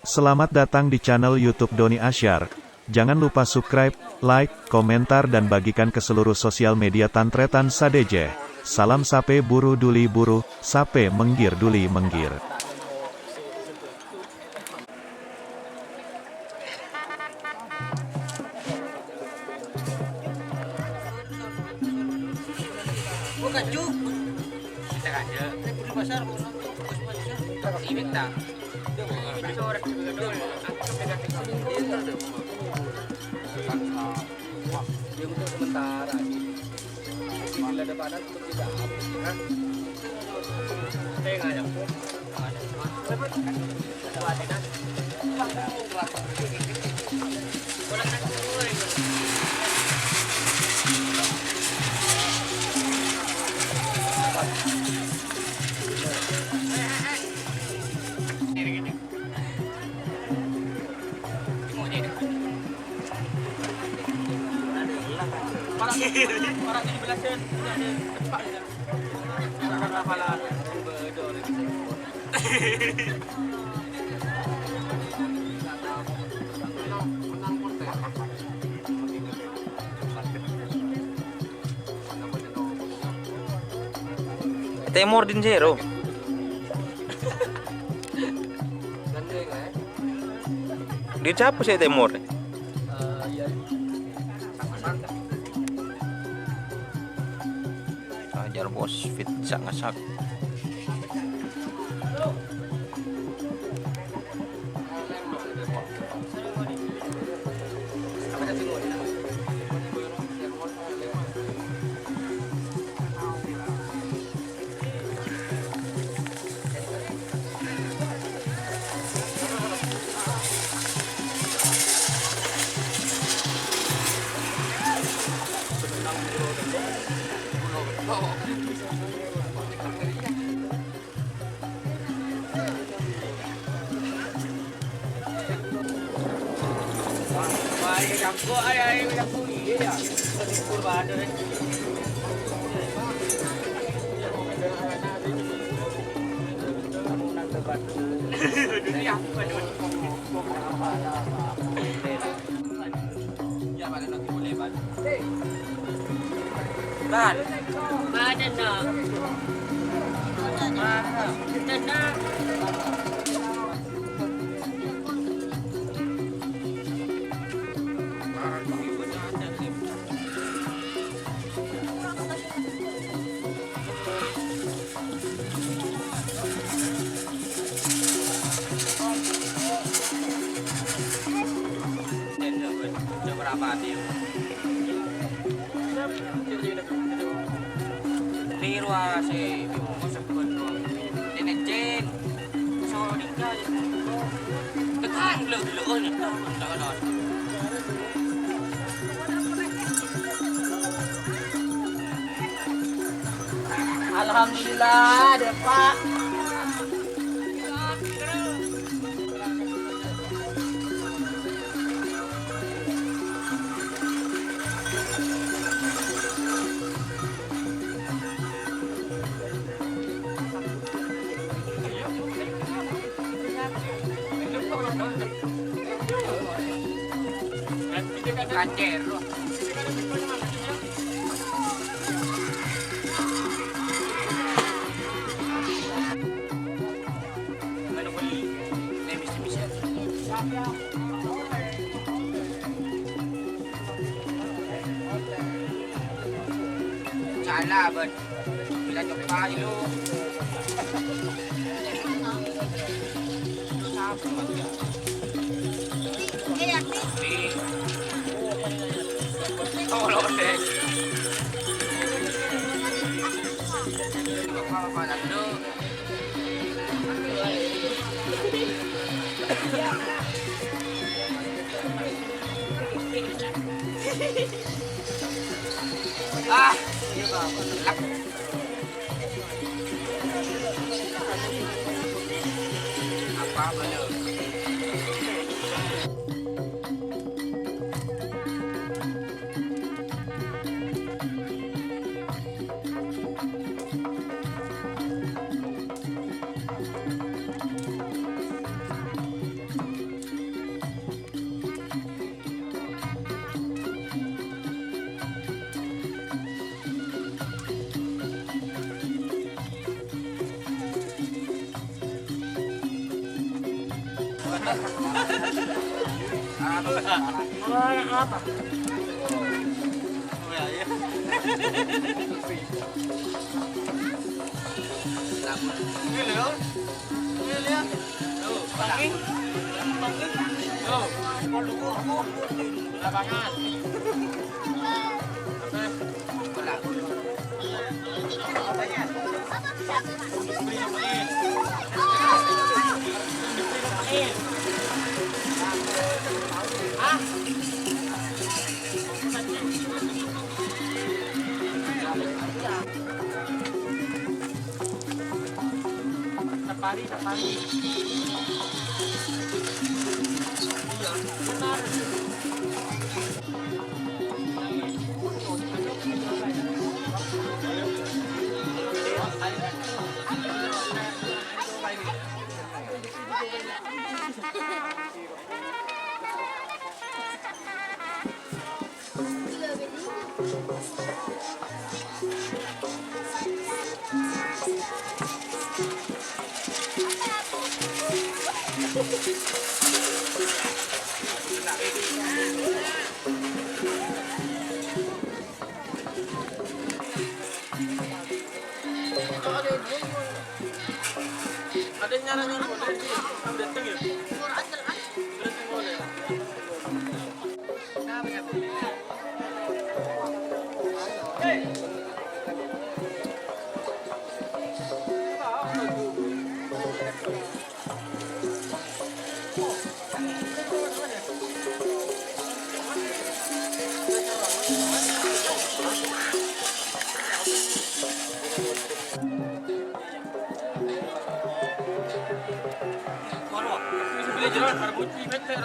Selamat datang di channel YouTube Doni Asyar. Jangan lupa subscribe, like, komentar dan bagikan ke seluruh sosial media Tantretan Sadeje. Salam sape buru duli buru, sape menggir duli menggir. Bukan cuk. Kita aja. Di pasar. Ibik tak. Dia untuk sementara. Bila ada badan untuk tidak habis kan. Tengah yang pun. Orang 17 sen ada cepat je. Orang hafalan berdor ni. Temor din zero. Gandeng Dia siapa sih Temor? ya. Ajar bos fit sak ngasak. Ay, campo, ay, campo, iya. Libur banget deh. Ban. Ada nak. Ada nak. Tiru si Bimo sebut Dinecin so dingga tekan leu-leu nya tak. Alhamdulillah deh Pak. Kacer loh. Mana boleh? Lemis-lemis ya. Salah bet. Bila coba dulu. Siapa lagi? Tolong deh. Apa nak tu? Ah, apa benda? Apa? Lapangan. Tapari. Iya, benar. Ada nyara-nyara boleh sih, sampai datang ya. Berarti boleh. Hey. Jelas, harbuci meter.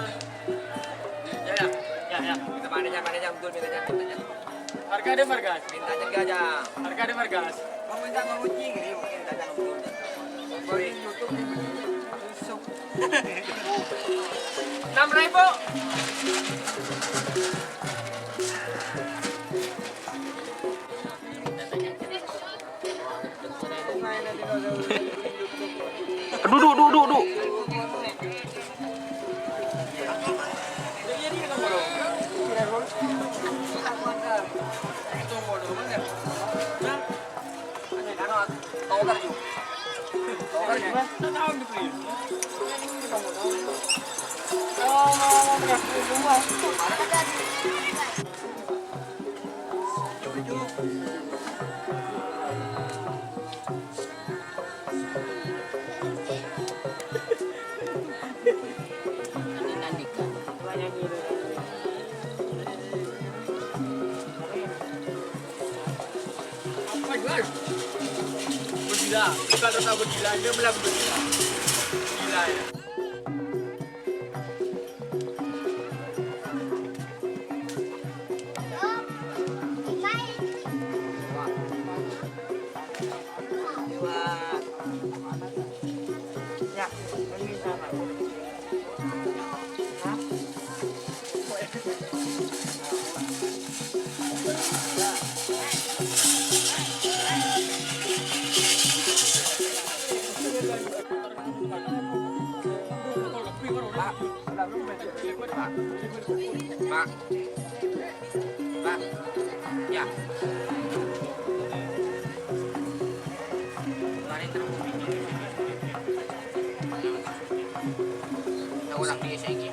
Ya. Kita mana jam betul minta. Harga ada Margas. Minta jaga aja. Harga ada Margas. Kamu minta menguji gini, minta jangan betul. Beli YouTube ini busuk. 6.000. Duduk. Bergila, bukan tak bergila, dia bilang bergila. Gila ya. Pak. Ya. Orang biasa ini.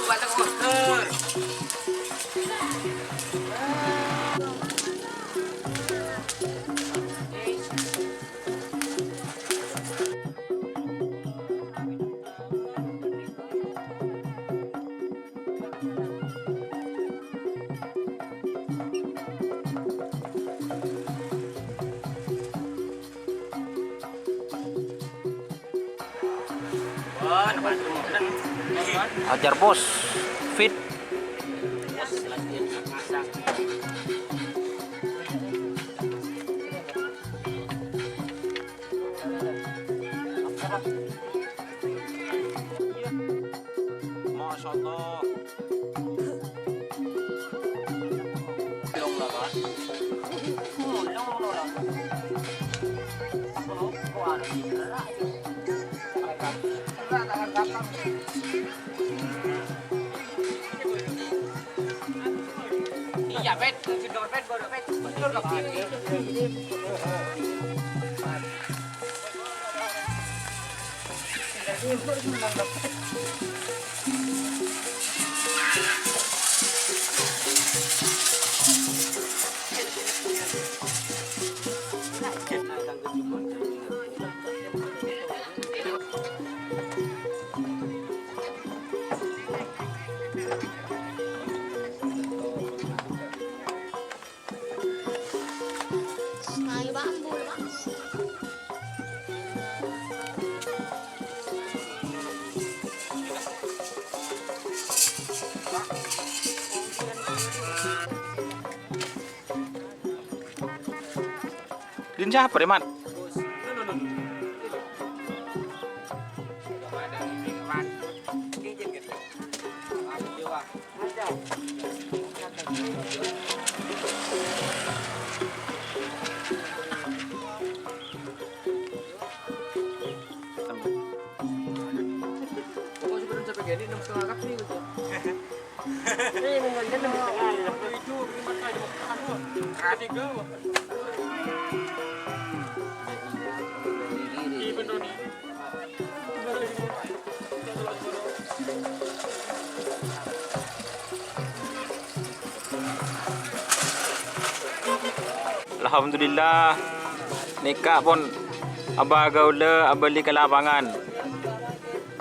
Batang motor. Ajar bos, fit. Masya Allah. Iya, Bet. Sidor, Bet. Bodoh, Bet. Sidor ke sini. Kayu bambu, Pak. Din siapa deh, Man? Alhamdulillah nikah pun abah gaula abali ke lapangan.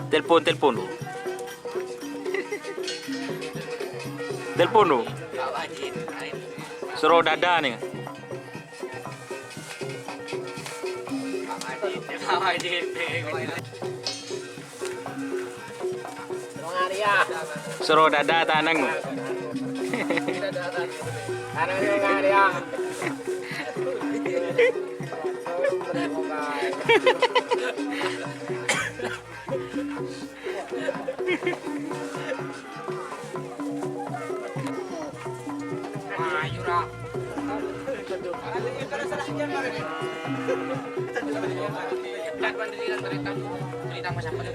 Telepon tu. Telepon tu. Suruh dada ni. Suruh dada tanang. Cerita masyarakat.